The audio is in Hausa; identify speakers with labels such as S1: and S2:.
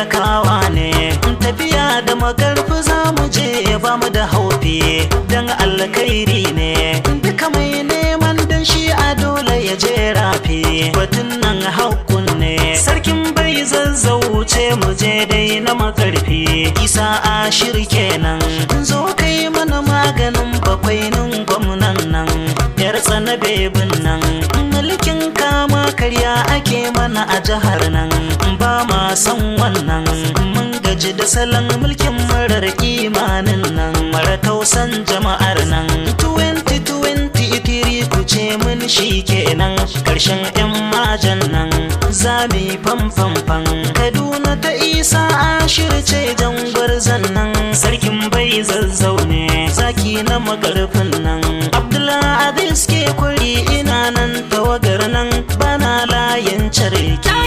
S1: talakawa ne, tafiya da makarfi za mu je ba mu da haufi, dan alkhairi ne duka mai neman dan shi a dole ya je rafi, batun nan hakkun ne sarkin bai zazzauce mu je dai na makarfi, Isa Ashir kenan zo kai mana maganin bakwainin gwamnan nan, yar tsana bebin nan, mulkin kama karya ake mana a jihar nan, ba ma san wannan, mun gaji da salon mulkin marar imanin nan, mara tausan jama'ar nan, 2023 ku ce mun shi kenan, karshen yan majan nan, zami famfamfan, Kaduna ta Isa Ashir ce jangwarzan nan, sarkin bai zazzaune, zaki na makarfin nan, Abdulaziz ke kwari ina nan tawagar nan, bana layin carki.